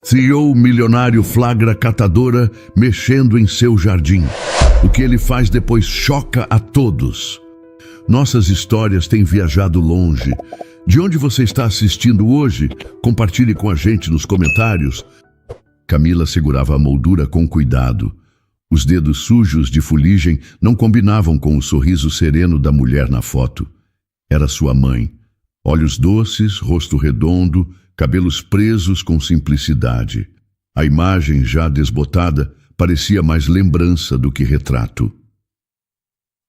CEO milionário flagra catadora mexendo em seu jardim. O que ele faz depois choca a todos. Nossas histórias têm viajado longe. De onde você está assistindo hoje? Compartilhe com a gente nos comentários. Camila segurava a moldura com cuidado. Os dedos sujos de fuligem não combinavam com o sorriso sereno da mulher na foto. Era sua mãe. Olhos doces, rosto redondo, cabelos presos com simplicidade. A imagem, já desbotada, parecia mais lembrança do que retrato.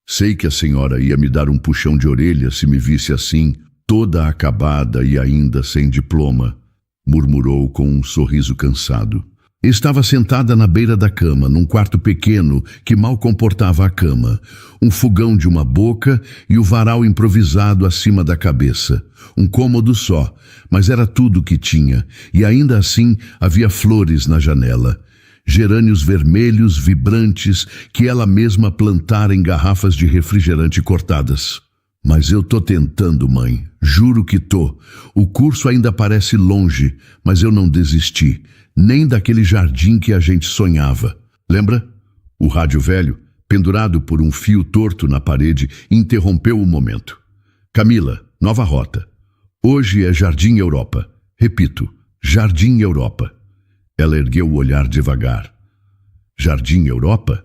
Sei que a senhora ia me dar um puxão de orelha se me visse assim, toda acabada e ainda sem diploma, murmurou com um sorriso cansado. Estava sentada na beira da cama, num quarto pequeno que mal comportava a cama, um fogão de uma boca e o varal improvisado acima da cabeça. Um cômodo só, mas era tudo o que tinha, e ainda assim havia flores na janela. Gerânios vermelhos, vibrantes, que ela mesma plantara em garrafas de refrigerante cortadas. Mas eu tô tentando, mãe. Juro que tô. O curso ainda parece longe, mas eu não desisti. Nem daquele jardim que a gente sonhava. Lembra? O rádio velho, pendurado por um fio torto na parede, interrompeu o momento. Camila, nova rota. Hoje é Jardim Europa. Repito, Jardim Europa. Ela ergueu o olhar devagar. Jardim Europa?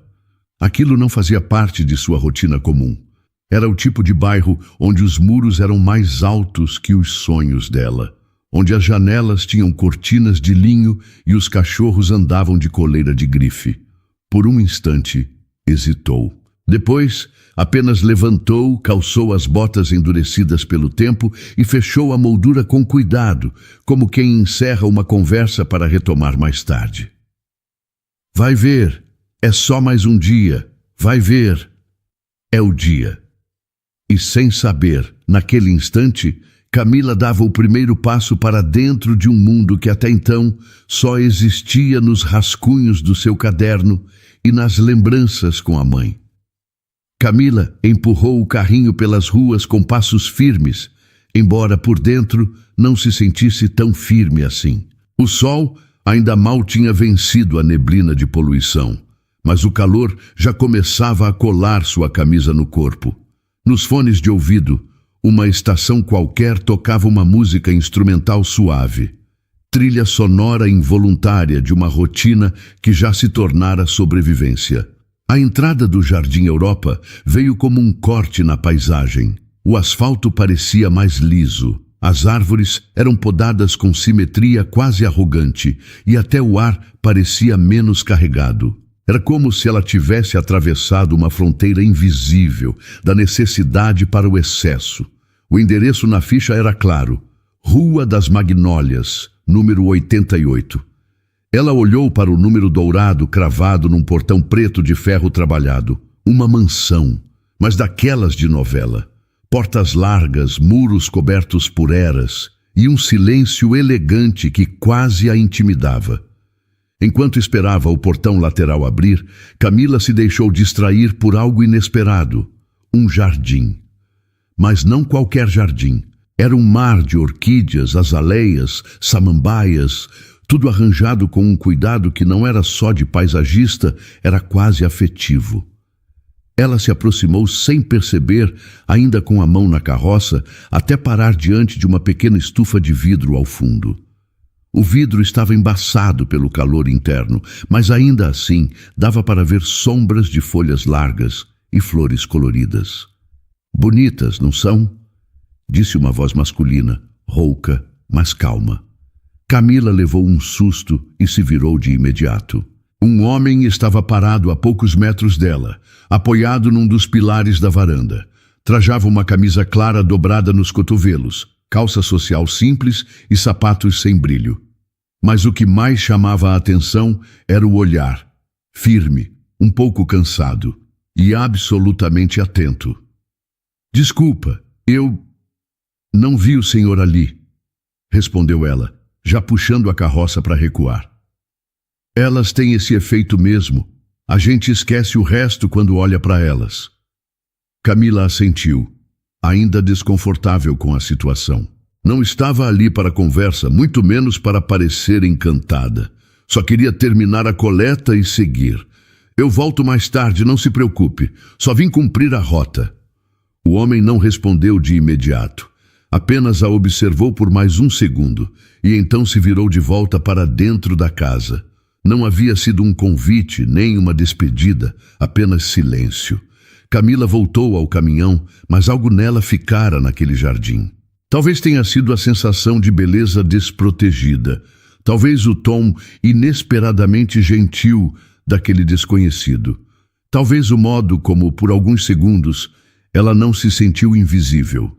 Aquilo não fazia parte de sua rotina comum. Era o tipo de bairro onde os muros eram mais altos que os sonhos dela, onde as janelas tinham cortinas de linho e os cachorros andavam de coleira de grife. Por um instante, hesitou. Depois, apenas levantou, calçou as botas endurecidas pelo tempo e fechou a moldura com cuidado, como quem encerra uma conversa para retomar mais tarde. Vai ver, é só mais um dia. Vai ver, é o dia. E sem saber, naquele instante, Camila dava o primeiro passo para dentro de um mundo que até então só existia nos rascunhos do seu caderno e nas lembranças com a mãe. Camila empurrou o carrinho pelas ruas com passos firmes, embora por dentro não se sentisse tão firme assim. O sol ainda mal tinha vencido a neblina de poluição, mas o calor já começava a colar sua camisa no corpo. Nos fones de ouvido, uma estação qualquer tocava uma música instrumental suave, trilha sonora involuntária de uma rotina que já se tornara sobrevivência. A entrada do Jardim Europa veio como um corte na paisagem. O asfalto parecia mais liso, as árvores eram podadas com simetria quase arrogante e até o ar parecia menos carregado. Era como se ela tivesse atravessado uma fronteira invisível da necessidade para o excesso. O endereço na ficha era claro: Rua das Magnólias, número 88. Ela olhou para o número dourado cravado num portão preto de ferro trabalhado. Uma mansão, mas daquelas de novela. Portas largas, muros cobertos por eras e um silêncio elegante que quase a intimidava. Enquanto esperava o portão lateral abrir, Camila se deixou distrair por algo inesperado. Um jardim. Mas não qualquer jardim. Era um mar de orquídeas, azaleias, samambaias, tudo arranjado com um cuidado que não era só de paisagista, era quase afetivo. Ela se aproximou sem perceber, ainda com a mão na carroça, até parar diante de uma pequena estufa de vidro ao fundo. O vidro estava embaçado pelo calor interno, mas ainda assim dava para ver sombras de folhas largas e flores coloridas. Bonitas, não são? Disse uma voz masculina, rouca, mas calma. Camila levou um susto e se virou de imediato. Um homem estava parado a poucos metros dela, apoiado num dos pilares da varanda. Trajava uma camisa clara dobrada nos cotovelos, calça social simples e sapatos sem brilho. Mas o que mais chamava a atenção era o olhar, firme, um pouco cansado e absolutamente atento. Desculpa, eu não vi o senhor ali, respondeu ela, já puxando a carroça para recuar. Elas têm esse efeito mesmo. A gente esquece o resto quando olha para elas. Camila assentiu, ainda desconfortável com a situação. Não estava ali para conversa, muito menos para parecer encantada. Só queria terminar a coleta e seguir. Eu volto mais tarde, não se preocupe. Só vim cumprir a rota. O homem não respondeu de imediato. Apenas a observou por mais um segundo e então se virou de volta para dentro da casa. Não havia sido um convite, nem uma despedida, apenas silêncio. Camila voltou ao caminhão, mas algo nela ficara naquele jardim. Talvez tenha sido a sensação de beleza desprotegida. Talvez o tom inesperadamente gentil daquele desconhecido. Talvez o modo como, por alguns segundos, ela não se sentiu invisível.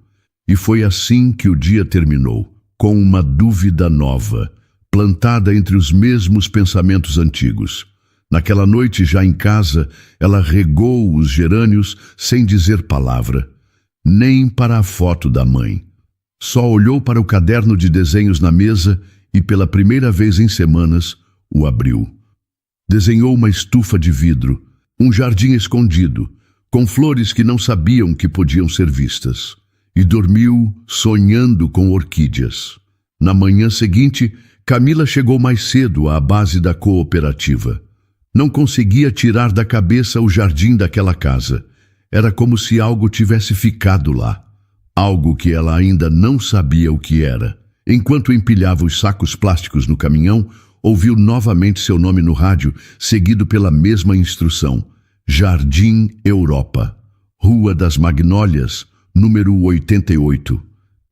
E foi assim que o dia terminou, com uma dúvida nova, plantada entre os mesmos pensamentos antigos. Naquela noite, já em casa, ela regou os gerânios sem dizer palavra, nem para a foto da mãe. Só olhou para o caderno de desenhos na mesa e, pela primeira vez em semanas, o abriu. Desenhou uma estufa de vidro, um jardim escondido, com flores que não sabiam que podiam ser vistas. E dormiu sonhando com orquídeas. Na manhã seguinte, Camila chegou mais cedo à base da cooperativa. Não conseguia tirar da cabeça o jardim daquela casa. Era como se algo tivesse ficado lá. Algo que ela ainda não sabia o que era. Enquanto empilhava os sacos plásticos no caminhão, ouviu novamente seu nome no rádio, seguido pela mesma instrução. Jardim Europa, Rua das Magnólias, número 88.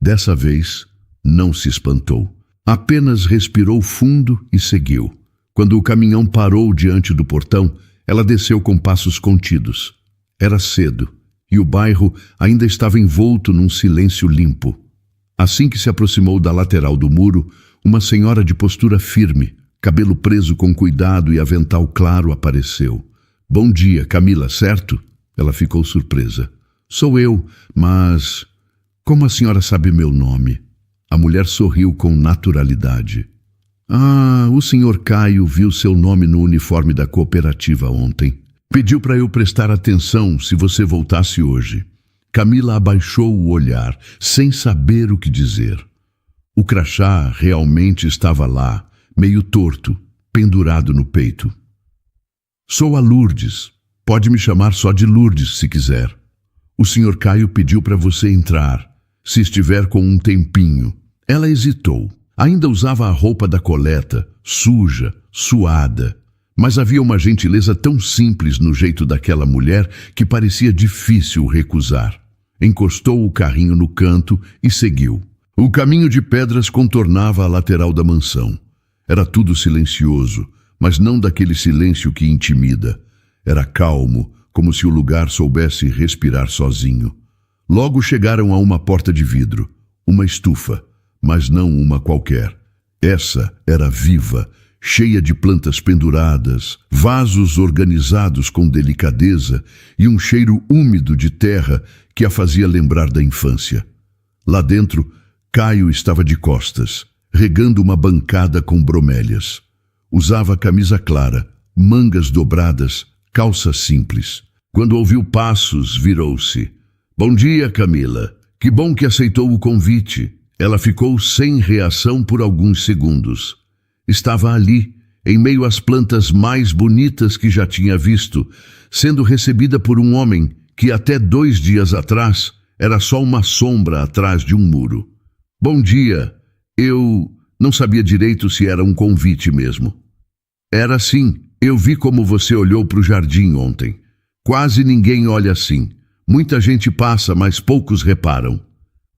Dessa vez, não se espantou. Apenas respirou fundo e seguiu. Quando o caminhão parou diante do portão, ela desceu com passos contidos. Era cedo, e o bairro ainda estava envolto num silêncio limpo. Assim que se aproximou da lateral do muro, uma senhora de postura firme, cabelo preso com cuidado e avental claro apareceu. Bom dia, Camila, certo? Ela ficou surpresa. Sou eu, mas como a senhora sabe meu nome? A mulher sorriu com naturalidade. Ah, o senhor Caio viu seu nome no uniforme da cooperativa ontem. Pediu para eu prestar atenção se você voltasse hoje. Camila abaixou o olhar, sem saber o que dizer. O crachá realmente estava lá, meio torto, pendurado no peito. Sou a Lourdes. Pode me chamar só de Lourdes, se quiser. O senhor Caio pediu para você entrar, se estiver com um tempinho. Ela hesitou. Ainda usava a roupa da coleta, suja, suada. Mas havia uma gentileza tão simples no jeito daquela mulher que parecia difícil recusar. Encostou o carrinho no canto e seguiu. O caminho de pedras contornava a lateral da mansão. Era tudo silencioso, mas não daquele silêncio que intimida. Era calmo, como se o lugar soubesse respirar sozinho. Logo chegaram a uma porta de vidro, uma estufa, mas não uma qualquer. Essa era viva, cheia de plantas penduradas, vasos organizados com delicadeza e um cheiro úmido de terra que a fazia lembrar da infância. Lá dentro, Caio estava de costas, regando uma bancada com bromélias. Usava camisa clara, mangas dobradas, calça simples. Quando ouviu passos, virou-se. Bom dia, Camila. Que bom que aceitou o convite. Ela ficou sem reação por alguns segundos. Estava ali, em meio às plantas mais bonitas que já tinha visto, sendo recebida por um homem que até 2 dias atrás era só uma sombra atrás de um muro. Bom dia. Eu não sabia direito se era um convite mesmo. Era sim. Eu vi como você olhou para o jardim ontem. Quase ninguém olha assim. Muita gente passa, mas poucos reparam.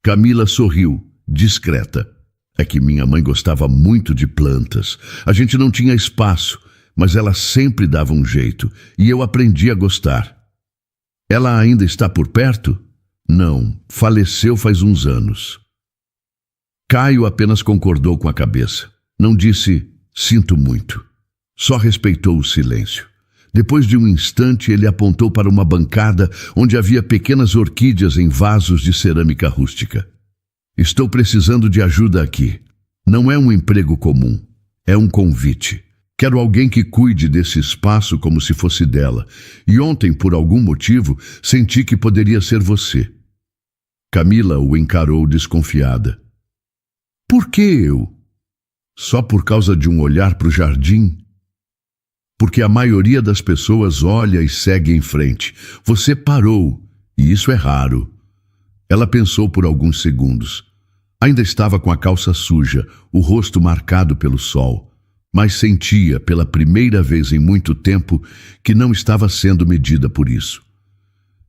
Camila sorriu, discreta. É que minha mãe gostava muito de plantas. A gente não tinha espaço, mas ela sempre dava um jeito, e eu aprendi a gostar. Ela ainda está por perto? Não, faleceu faz uns anos. Caio apenas concordou com a cabeça. Não disse, sinto muito. Só respeitou o silêncio. Depois de um instante, ele apontou para uma bancada onde havia pequenas orquídeas em vasos de cerâmica rústica. Estou precisando de ajuda aqui. Não é um emprego comum. É um convite. Quero alguém que cuide desse espaço como se fosse dela. E ontem, por algum motivo, senti que poderia ser você. Camila o encarou desconfiada. Por que eu? Só por causa de um olhar para o jardim? Porque a maioria das pessoas olha e segue em frente. Você parou, e isso é raro. Ela pensou por alguns segundos. Ainda estava com a calça suja, o rosto marcado pelo sol, mas sentia, pela primeira vez em muito tempo, que não estava sendo medida por isso.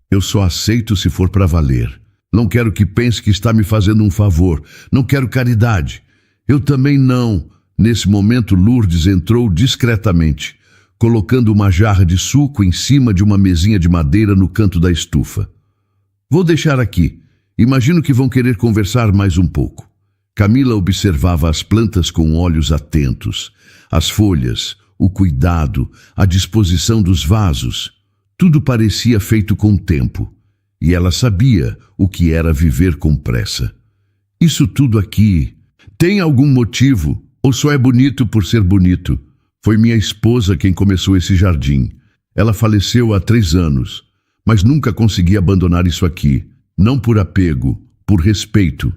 Eu só aceito se for para valer. Não quero que pense que está me fazendo um favor. Não quero caridade. Eu também não. Nesse momento, Lourdes entrou discretamente, colocando uma jarra de suco em cima de uma mesinha de madeira no canto da estufa. Vou deixar aqui. Imagino que vão querer conversar mais um pouco. Camila observava as plantas com olhos atentos. As folhas, o cuidado, a disposição dos vasos. Tudo parecia feito com tempo. E ela sabia o que era viver com pressa. Isso tudo aqui tem algum motivo ou só é bonito por ser bonito? Foi minha esposa quem começou esse jardim. Ela faleceu há 3 anos, mas nunca consegui abandonar isso aqui. Não por apego, por respeito.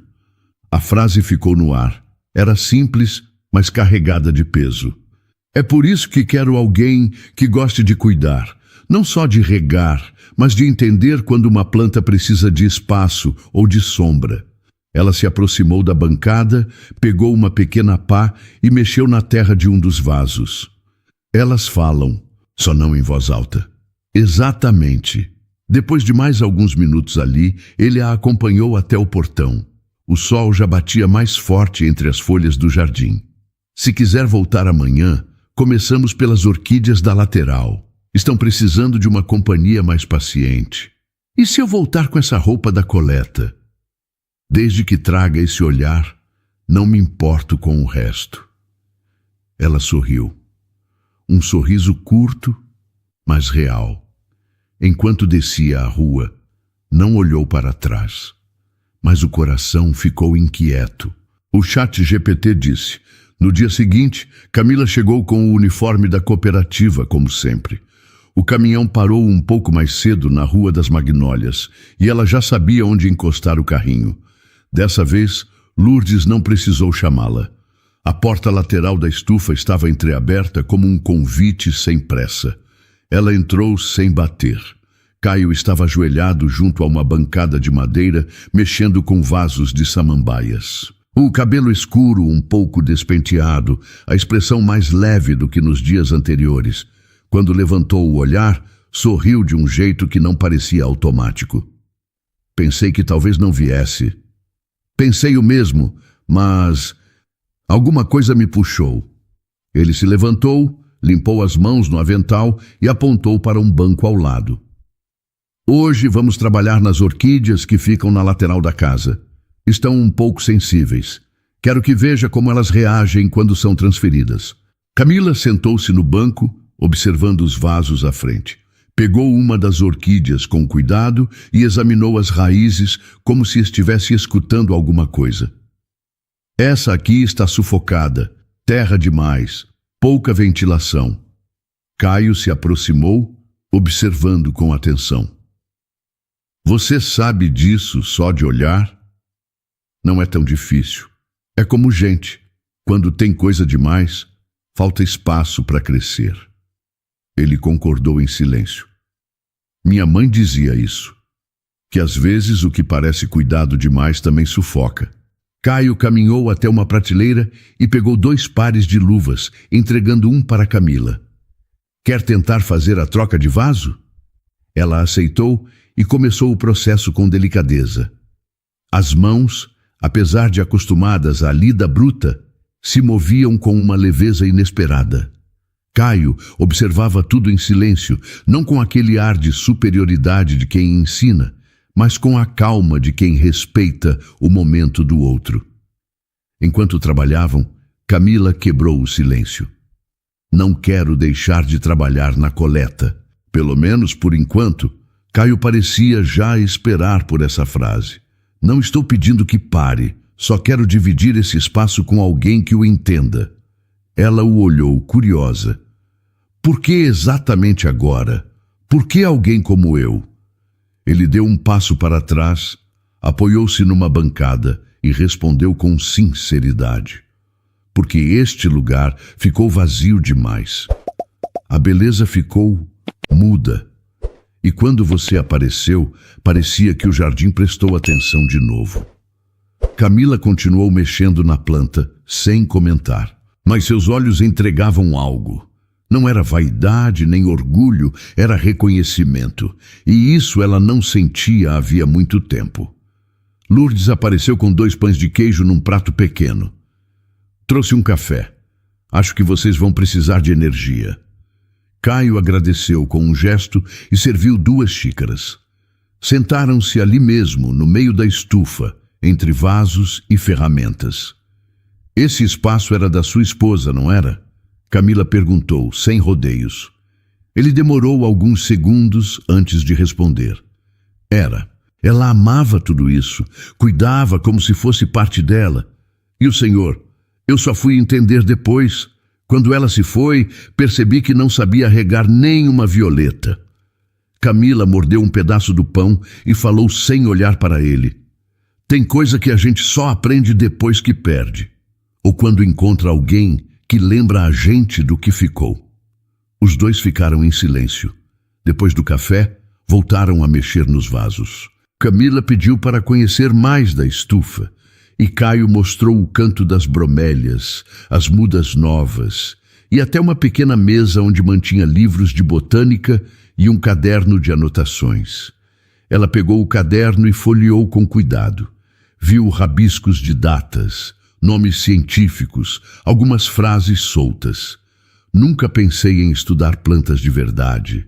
A frase ficou no ar. Era simples, mas carregada de peso. É por isso que quero alguém que goste de cuidar. Não só de regar, mas de entender quando uma planta precisa de espaço ou de sombra. Ela se aproximou da bancada, pegou uma pequena pá e mexeu na terra de um dos vasos. Elas falam, só não em voz alta. Exatamente. Depois de mais alguns minutos ali, ele a acompanhou até o portão. O sol já batia mais forte entre as folhas do jardim. Se quiser voltar amanhã, começamos pelas orquídeas da lateral. Estão precisando de uma companhia mais paciente. E se eu voltar com essa roupa da coleta? Desde que traga esse olhar, não me importo com o resto. Ela sorriu. Um sorriso curto, mas real. Enquanto descia a rua, não olhou para trás. Mas o coração ficou inquieto. O ChatGPT disse. No dia seguinte, Camila chegou com o uniforme da cooperativa, como sempre. O caminhão parou um pouco mais cedo na Rua das Magnólias e ela já sabia onde encostar o carrinho. Dessa vez, Lourdes não precisou chamá-la. A porta lateral da estufa estava entreaberta como um convite sem pressa. Ela entrou sem bater. Caio estava ajoelhado junto a uma bancada de madeira, mexendo com vasos de samambaias. O cabelo escuro, um pouco despenteado, a expressão mais leve do que nos dias anteriores. Quando levantou o olhar, sorriu de um jeito que não parecia automático. Pensei que talvez não viesse. Pensei o mesmo, mas alguma coisa me puxou. Ele se levantou, limpou as mãos no avental e apontou para um banco ao lado. Hoje vamos trabalhar nas orquídeas que ficam na lateral da casa. Estão um pouco sensíveis. Quero que veja como elas reagem quando são transferidas. Camila sentou-se no banco, observando os vasos à frente. Pegou uma das orquídeas com cuidado e examinou as raízes como se estivesse escutando alguma coisa. Essa aqui está sufocada, terra demais, pouca ventilação. Caio se aproximou, observando com atenção. Você sabe disso só de olhar? Não é tão difícil. É como gente. Quando tem coisa demais, falta espaço para crescer. Ele concordou em silêncio. Minha mãe dizia isso, que às vezes o que parece cuidado demais também sufoca. Caio caminhou até uma prateleira e pegou 2 pares de luvas, entregando um para Camila. Quer tentar fazer a troca de vaso? Ela aceitou e começou o processo com delicadeza. As mãos, apesar de acostumadas à lida bruta, se moviam com uma leveza inesperada. Caio observava tudo em silêncio, não com aquele ar de superioridade de quem ensina, mas com a calma de quem respeita o momento do outro. Enquanto trabalhavam, Camila quebrou o silêncio. Não quero deixar de trabalhar na coleta. Pelo menos por enquanto, Caio parecia já esperar por essa frase. Não estou pedindo que pare, só quero dividir esse espaço com alguém que o entenda. Ela o olhou, curiosa. Por que exatamente agora? Por que alguém como eu? Ele deu um passo para trás, apoiou-se numa bancada e respondeu com sinceridade: porque este lugar ficou vazio demais. A beleza ficou muda. E quando você apareceu, parecia que o jardim prestou atenção de novo. Camila continuou mexendo na planta, sem comentar. Mas seus olhos entregavam algo. Não era vaidade nem orgulho, era reconhecimento. E isso ela não sentia havia muito tempo. Lourdes apareceu com 2 pães de queijo num prato pequeno. Trouxe um café. Acho que vocês vão precisar de energia. Caio agradeceu com um gesto e serviu 2 xícaras. Sentaram-se ali mesmo, no meio da estufa, entre vasos e ferramentas. Esse espaço era da sua esposa, não era? Camila perguntou, sem rodeios. Ele demorou alguns segundos antes de responder. Era. Ela amava tudo isso, cuidava como se fosse parte dela. E o senhor? Eu só fui entender depois. Quando ela se foi, percebi que não sabia regar nem uma violeta. Camila mordeu um pedaço do pão e falou sem olhar para ele. Tem coisa que a gente só aprende depois que perde, ou quando encontra alguém que lembra a gente do que ficou. Os 2 ficaram em silêncio. Depois do café, voltaram a mexer nos vasos. Camila pediu para conhecer mais da estufa, e Caio mostrou o canto das bromélias, as mudas novas, e até uma pequena mesa onde mantinha livros de botânica e um caderno de anotações. Ela pegou o caderno e folheou com cuidado. Viu rabiscos de datas, nomes científicos, algumas frases soltas. Nunca pensei em estudar plantas de verdade,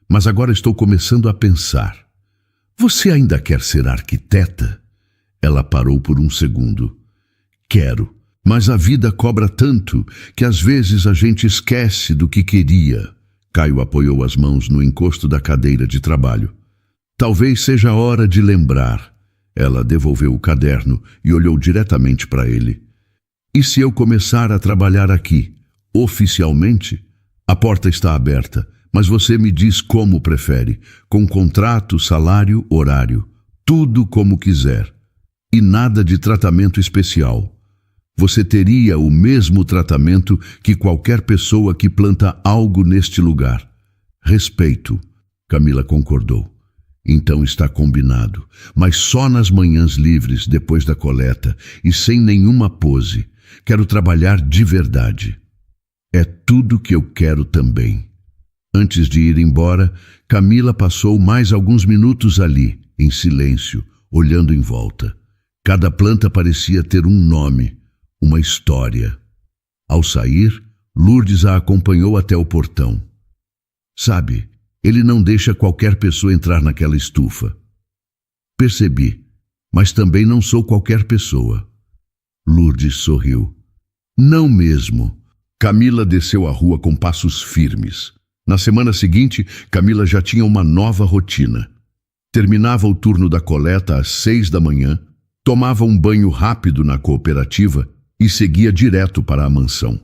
mas agora estou começando a pensar. Você ainda quer ser arquiteta? Ela parou por um segundo. Quero, mas a vida cobra tanto que às vezes a gente esquece do que queria. Caio apoiou as mãos no encosto da cadeira de trabalho. Talvez seja a hora de lembrar. Ela devolveu o caderno e olhou diretamente para ele. E se eu começar a trabalhar aqui, oficialmente? A porta está aberta, mas você me diz como prefere, com contrato, salário, horário, tudo como quiser. E nada de tratamento especial. Você teria o mesmo tratamento que qualquer pessoa que planta algo neste lugar. Respeito, Camila concordou. Então está combinado, mas só nas manhãs livres depois da coleta e sem nenhuma pose. Quero trabalhar de verdade. É tudo que eu quero também. Antes de ir embora, Camila passou mais alguns minutos ali, em silêncio, olhando em volta. Cada planta parecia ter um nome, uma história. Ao sair, Lourdes a acompanhou até o portão. Sabe, ele não deixa qualquer pessoa entrar naquela estufa. Percebi, mas também não sou qualquer pessoa. Lourdes sorriu. Não mesmo. Camila desceu a rua com passos firmes. Na semana seguinte, Camila já tinha uma nova rotina. Terminava o turno da coleta às 6 da manhã, tomava um banho rápido na cooperativa e seguia direto para a mansão.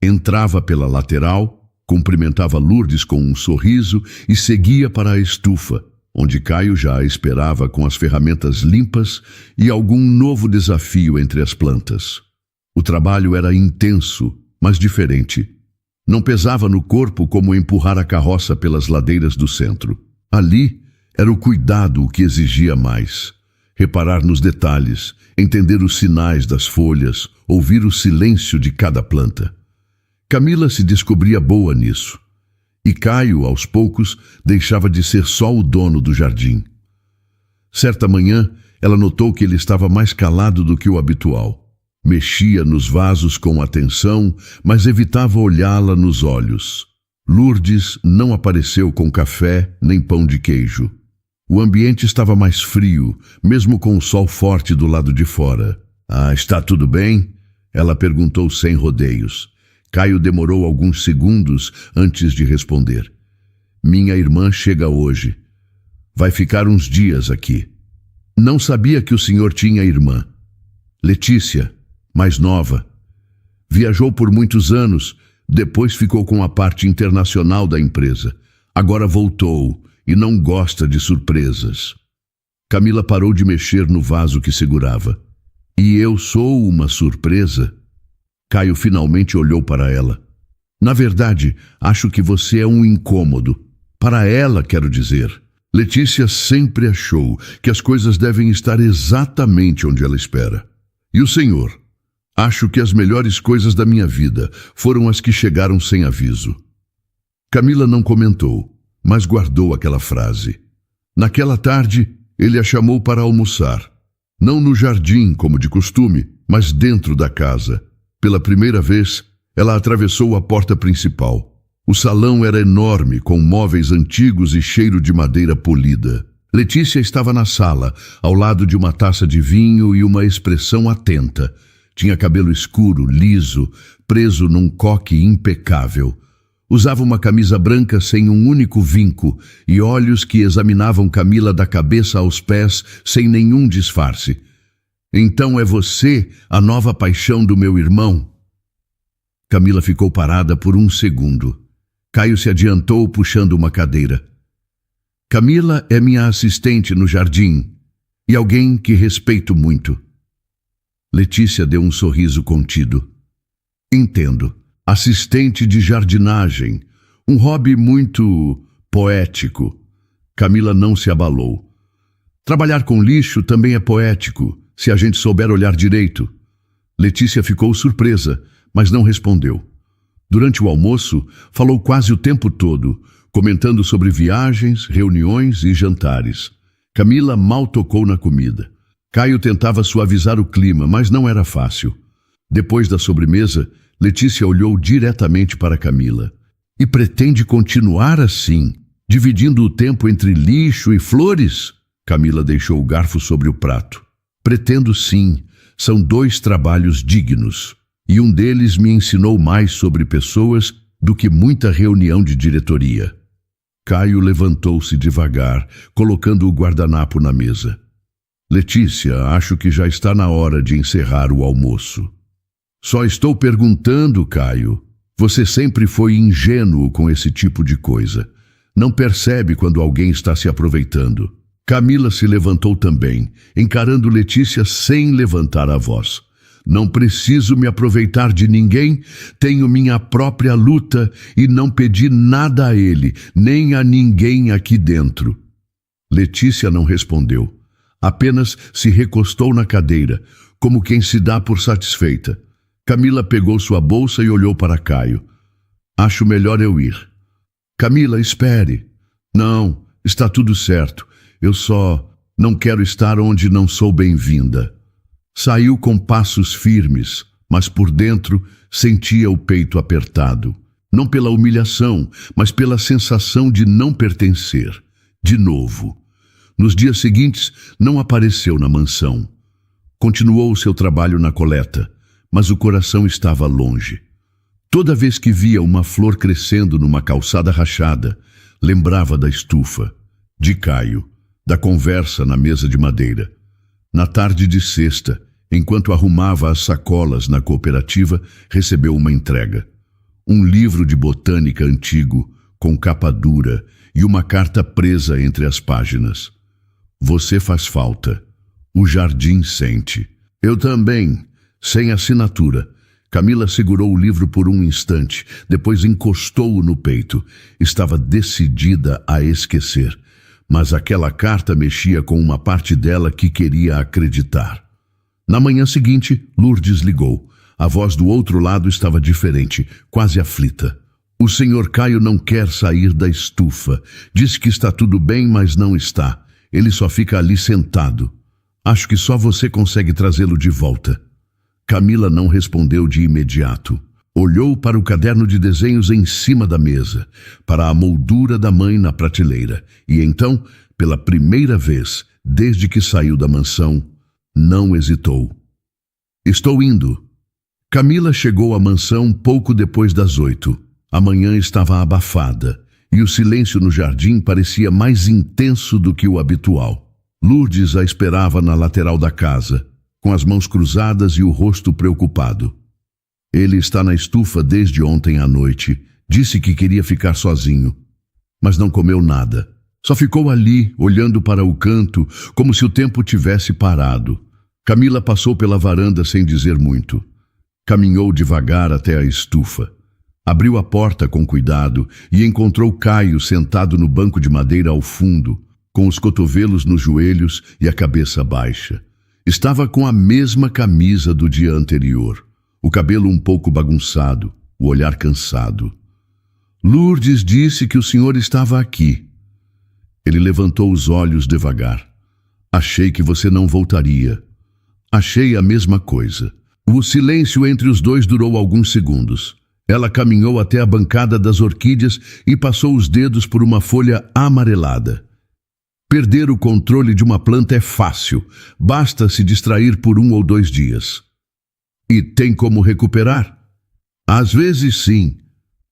Entrava pela lateral, cumprimentava Lourdes com um sorriso e seguia para a estufa, onde Caio já a esperava com as ferramentas limpas e algum novo desafio entre as plantas. O trabalho era intenso, mas diferente. Não pesava no corpo como empurrar a carroça pelas ladeiras do centro. Ali era o cuidado o que exigia mais. Reparar nos detalhes, entender os sinais das folhas, ouvir o silêncio de cada planta. Camila se descobria boa nisso. E Caio, aos poucos, deixava de ser só o dono do jardim. Certa manhã, ela notou que ele estava mais calado do que o habitual. Mexia nos vasos com atenção, mas evitava olhá-la nos olhos. Lourdes não apareceu com café nem pão de queijo. O ambiente estava mais frio, mesmo com o sol forte do lado de fora. Ah, está tudo bem? Ela perguntou sem rodeios. Caio demorou alguns segundos antes de responder. Minha irmã chega hoje. Vai ficar uns dias aqui. Não sabia que o senhor tinha irmã. Letícia, mais nova. Viajou por muitos anos, depois ficou com a parte internacional da empresa. Agora voltou e não gosta de surpresas. Camila parou de mexer no vaso que segurava. E eu sou uma surpresa? Caio finalmente olhou para ela. Na verdade, acho que você é um incômodo. Para ela, quero dizer. Letícia sempre achou que as coisas devem estar exatamente onde ela espera. E o senhor? Acho que as melhores coisas da minha vida foram as que chegaram sem aviso. Camila não comentou, mas guardou aquela frase. Naquela tarde, ele a chamou para almoçar. Não no jardim, como de costume, mas dentro da casa. Pela primeira vez, ela atravessou a porta principal. O salão era enorme, com móveis antigos e cheiro de madeira polida. Letícia estava na sala, ao lado de uma taça de vinho e uma expressão atenta. Tinha cabelo escuro, liso, preso num coque impecável. Usava uma camisa branca sem um único vinco e olhos que examinavam Camila da cabeça aos pés sem nenhum disfarce. Então é você a nova paixão do meu irmão? Camila ficou parada por um segundo. Caio se adiantou puxando uma cadeira. Camila é minha assistente no jardim e alguém que respeito muito. Letícia deu um sorriso contido. Entendo. Assistente de jardinagem. Um hobby muito poético. Camila não se abalou. Trabalhar com lixo também é poético, se a gente souber olhar direito. Letícia ficou surpresa, mas não respondeu. Durante o almoço, falou quase o tempo todo, comentando sobre viagens, reuniões e jantares. Camila mal tocou na comida. Caio tentava suavizar o clima, mas não era fácil. Depois da sobremesa, Letícia olhou diretamente para Camila. E pretende continuar assim, dividindo o tempo entre lixo e flores? Camila deixou o garfo sobre o prato. Pretendo sim, são 2 trabalhos dignos. E um deles me ensinou mais sobre pessoas do que muita reunião de diretoria. Caio levantou-se devagar, colocando o guardanapo na mesa. Letícia, acho que já está na hora de encerrar o almoço. Só estou perguntando, Caio. Você sempre foi ingênuo com esse tipo de coisa. Não percebe quando alguém está se aproveitando. Camila se levantou também, encarando Letícia sem levantar a voz. Não preciso me aproveitar de ninguém, tenho minha própria luta e não pedi nada a ele, nem a ninguém aqui dentro. Letícia não respondeu, apenas se recostou na cadeira, como quem se dá por satisfeita. Camila pegou sua bolsa e olhou para Caio. Acho melhor eu ir. Camila, espere. Não, está tudo certo. Eu só não quero estar onde não sou bem-vinda. Saiu com passos firmes, mas por dentro sentia o peito apertado. Não pela humilhação, mas pela sensação de não pertencer. De novo. Nos dias seguintes, não apareceu na mansão. Continuou o seu trabalho na coleta, mas o coração estava longe. Toda vez que via uma flor crescendo numa calçada rachada, lembrava da estufa, de Caio, da conversa na mesa de madeira. Na tarde de sexta, enquanto arrumava as sacolas na cooperativa, recebeu uma entrega. Um livro de botânica antigo, com capa dura e uma carta presa entre as páginas. Você faz falta. O jardim sente. Eu também, sem assinatura. Camila segurou o livro por um instante, depois encostou-o no peito. Estava decidida a esquecer. Mas aquela carta mexia com uma parte dela que queria acreditar. Na manhã seguinte, Lourdes ligou. A voz do outro lado estava diferente, quase aflita. O senhor Caio não quer sair da estufa. Diz que está tudo bem, mas não está. Ele só fica ali sentado. Acho que só você consegue trazê-lo de volta. Camila não respondeu de imediato. Olhou para o caderno de desenhos em cima da mesa, para a moldura da mãe na prateleira, e então, pela primeira vez, desde que saiu da mansão, não hesitou. Estou indo. Camila chegou à mansão pouco depois das 8. A manhã estava abafada, e o silêncio no jardim parecia mais intenso do que o habitual. Lourdes a esperava na lateral da casa, com as mãos cruzadas e o rosto preocupado. Ele está na estufa desde ontem à noite. Disse que queria ficar sozinho, mas não comeu nada. Só ficou ali, olhando para o canto, como se o tempo tivesse parado. Camila passou pela varanda sem dizer muito. Caminhou devagar até a estufa. Abriu a porta com cuidado e encontrou Caio sentado no banco de madeira ao fundo, com os cotovelos nos joelhos e a cabeça baixa. Estava com a mesma camisa do dia anterior, o cabelo um pouco bagunçado, o olhar cansado. Lourdes disse que o senhor estava aqui. Ele levantou os olhos devagar. Achei que você não voltaria. Achei a mesma coisa. O silêncio entre os dois durou alguns segundos. Ela caminhou até a bancada das orquídeas e passou os dedos por uma folha amarelada. Perder o controle de uma planta é fácil. Basta se distrair por 1 ou 2 dias. E tem como recuperar? Às vezes sim,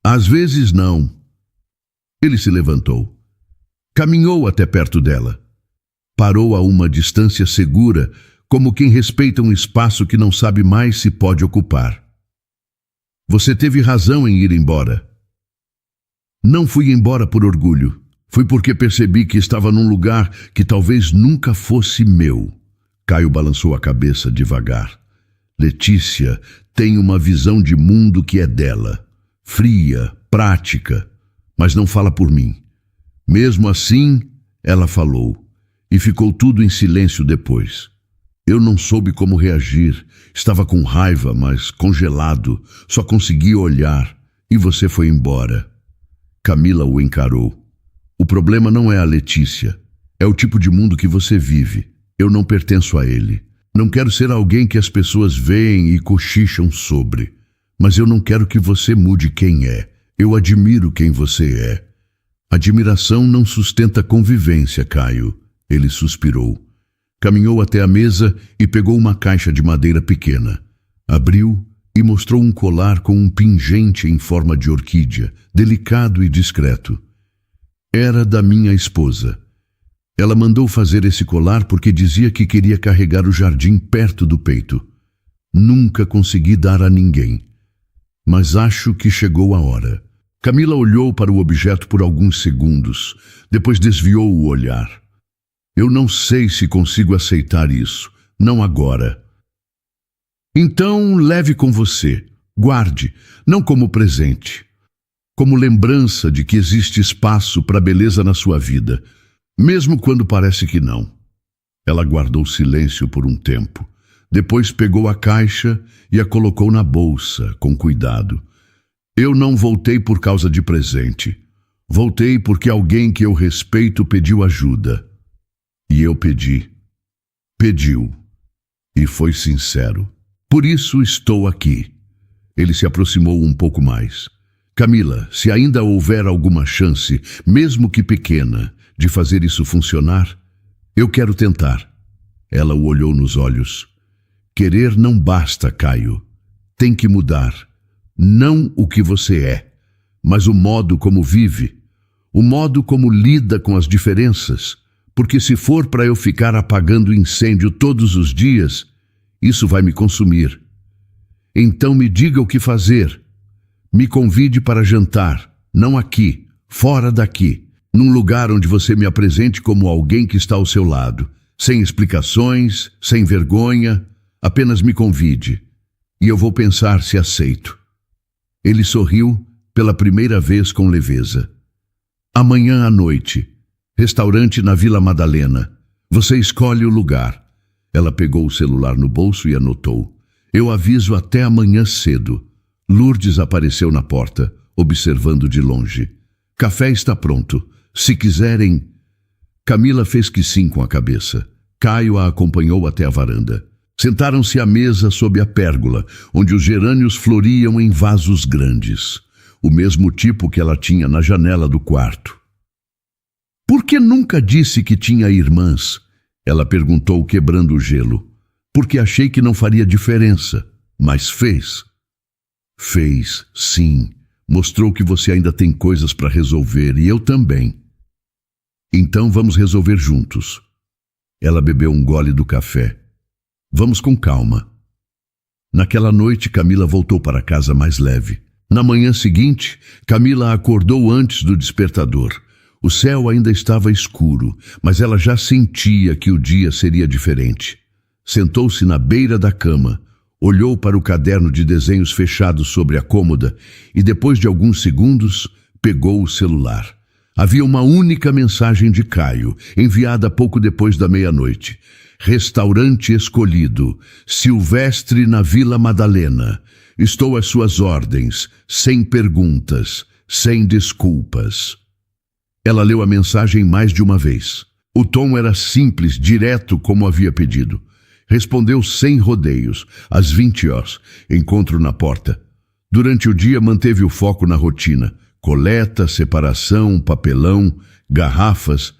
às vezes não. Ele se levantou. Caminhou até perto dela. Parou a uma distância segura, como quem respeita um espaço que não sabe mais se pode ocupar. Você teve razão em ir embora. Não fui embora por orgulho. Fui porque percebi que estava num lugar que talvez nunca fosse meu. Caio balançou a cabeça devagar. Letícia tem uma visão de mundo que é dela. Fria, prática, mas não fala por mim. Mesmo assim, ela falou. E ficou tudo em silêncio depois. Eu não soube como reagir. Estava com raiva, mas congelado. Só conseguia olhar. E você foi embora. Camila o encarou. O problema não é a Letícia. É o tipo de mundo que você vive. Eu não pertenço a ele. Não quero ser alguém que as pessoas veem e cochicham sobre. Mas eu não quero que você mude quem é. Eu admiro quem você é. Admiração não sustenta convivência, Caio. Ele suspirou. Caminhou até a mesa e pegou uma caixa de madeira pequena. Abriu e mostrou um colar com um pingente em forma de orquídea, delicado e discreto. Era da minha esposa. Ela mandou fazer esse colar porque dizia que queria carregar o jardim perto do peito. Nunca consegui dar a ninguém. Mas acho que chegou a hora. Camila olhou para o objeto por alguns segundos, depois desviou o olhar. Eu não sei se consigo aceitar isso. Não agora. Então leve com você. Guarde, não como presente. Como lembrança de que existe espaço para a beleza na sua vida, mesmo quando parece que não. Ela guardou silêncio por um tempo. Depois pegou a caixa e a colocou na bolsa, com cuidado. Eu não voltei por causa de presente. Voltei porque alguém que eu respeito pediu ajuda. E eu pedi. Pediu. E foi sincero. Por isso estou aqui. Ele se aproximou um pouco mais. Camila, se ainda houver alguma chance, mesmo que pequena, de fazer isso funcionar, eu quero tentar. Ela o olhou nos olhos. Querer não basta, Caio. Tem que mudar. Não o que você é, mas o modo como vive, o modo como lida com as diferenças. Porque se for para eu ficar apagando incêndio todos os dias, isso vai me consumir. Então me diga o que fazer. Me convide para jantar, não aqui, fora daqui, num lugar onde você me apresente como alguém que está ao seu lado, sem explicações, sem vergonha, apenas me convide, e eu vou pensar se aceito. Ele sorriu pela primeira vez com leveza. Amanhã à noite, restaurante na Vila Madalena. Você escolhe o lugar. Ela pegou o celular no bolso e anotou. Eu aviso até amanhã cedo. Lourdes apareceu na porta, observando de longe. Café está pronto. Se quiserem... Camila fez que sim com a cabeça. Caio a acompanhou até a varanda. Sentaram-se à mesa sob a pérgola, onde os gerânios floriam em vasos grandes. O mesmo tipo que ela tinha na janela do quarto. Por que nunca disse que tinha irmãs? Ela perguntou, quebrando o gelo. Porque achei que não faria diferença, mas fez. Fez, sim. Mostrou que você ainda tem coisas para resolver, e eu também. Então vamos resolver juntos. Ela bebeu um gole do café. Vamos com calma. Naquela noite, Camila voltou para casa mais leve. Na manhã seguinte, Camila acordou antes do despertador. O céu ainda estava escuro, mas ela já sentia que o dia seria diferente. Sentou-se na beira da cama, olhou para o caderno de desenhos fechado sobre a cômoda e, depois de alguns segundos, pegou o celular. Havia uma única mensagem de Caio, enviada pouco depois da meia-noite. Restaurante escolhido, Silvestre na Vila Madalena. Estou às suas ordens, sem perguntas, sem desculpas. Ela leu a mensagem mais de uma vez. O tom era simples, direto, como havia pedido. Respondeu sem rodeios, às 20 horas, encontro na porta. Durante o dia manteve o foco na rotina. Coleta, separação, papelão, garrafas.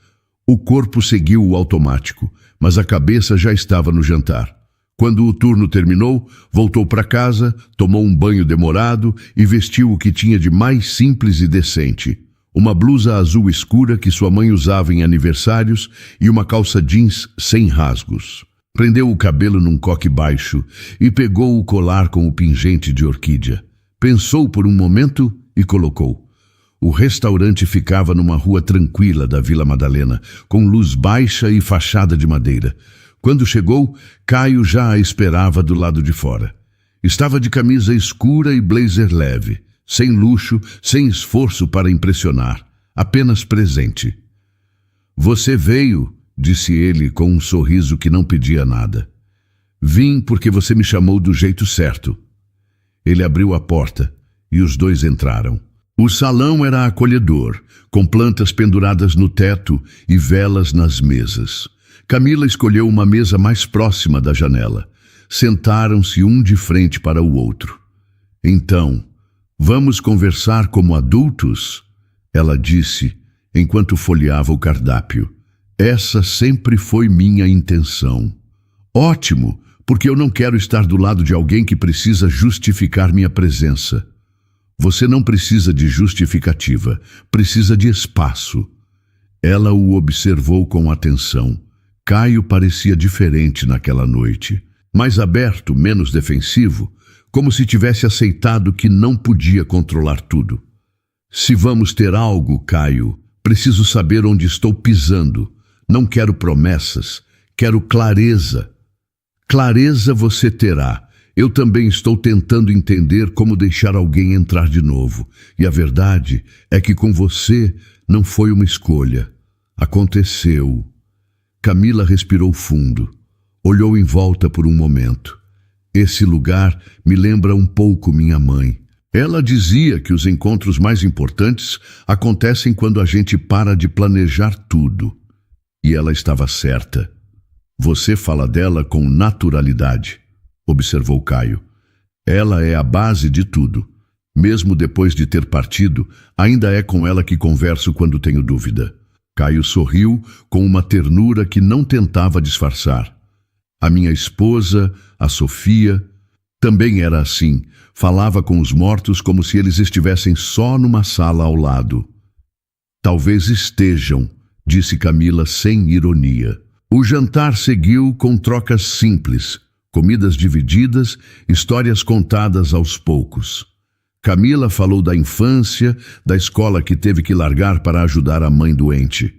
O corpo seguiu o automático, mas a cabeça já estava no jantar. Quando o turno terminou, voltou para casa, tomou um banho demorado e vestiu o que tinha de mais simples e decente. Uma blusa azul escura que sua mãe usava em aniversários e uma calça jeans sem rasgos. Prendeu o cabelo num coque baixo e pegou o colar com o pingente de orquídea. Pensou por um momento e colocou. O restaurante ficava numa rua tranquila da Vila Madalena, com luz baixa e fachada de madeira. Quando chegou, Caio já a esperava do lado de fora. Estava de camisa escura e blazer leve, sem luxo, sem esforço para impressionar, apenas presente. Você veio, disse ele com um sorriso que não pedia nada. Vim porque você me chamou do jeito certo. Ele abriu a porta e os dois entraram. O salão era acolhedor, com plantas penduradas no teto e velas nas mesas. Camila escolheu uma mesa mais próxima da janela. Sentaram-se um de frente para o outro. Então, vamos conversar como adultos? Ela disse, enquanto folheava o cardápio. Essa sempre foi minha intenção. Ótimo, porque eu não quero estar do lado de alguém que precisa justificar minha presença. Você não precisa de justificativa, precisa de espaço. Ela o observou com atenção. Caio parecia diferente naquela noite. Mais aberto, menos defensivo, como se tivesse aceitado que não podia controlar tudo. Se vamos ter algo, Caio, preciso saber onde estou pisando. Não quero promessas, quero clareza. Clareza você terá. Eu também estou tentando entender como deixar alguém entrar de novo. E a verdade é que com você não foi uma escolha. Aconteceu. Camila respirou fundo. Olhou em volta por um momento. Esse lugar me lembra um pouco minha mãe. Ela dizia que os encontros mais importantes acontecem quando a gente para de planejar tudo. E ela estava certa. Você fala dela com naturalidade, observou Caio. Ela é a base de tudo. Mesmo depois de ter partido, ainda é com ela que converso quando tenho dúvida. Caio sorriu com uma ternura que não tentava disfarçar. A minha esposa, a Sofia, também era assim. Falava com os mortos como se eles estivessem só numa sala ao lado. Talvez estejam, disse Camila sem ironia. O jantar seguiu com trocas simples, comidas divididas, histórias contadas aos poucos. Camila falou da infância, da escola que teve que largar para ajudar a mãe doente.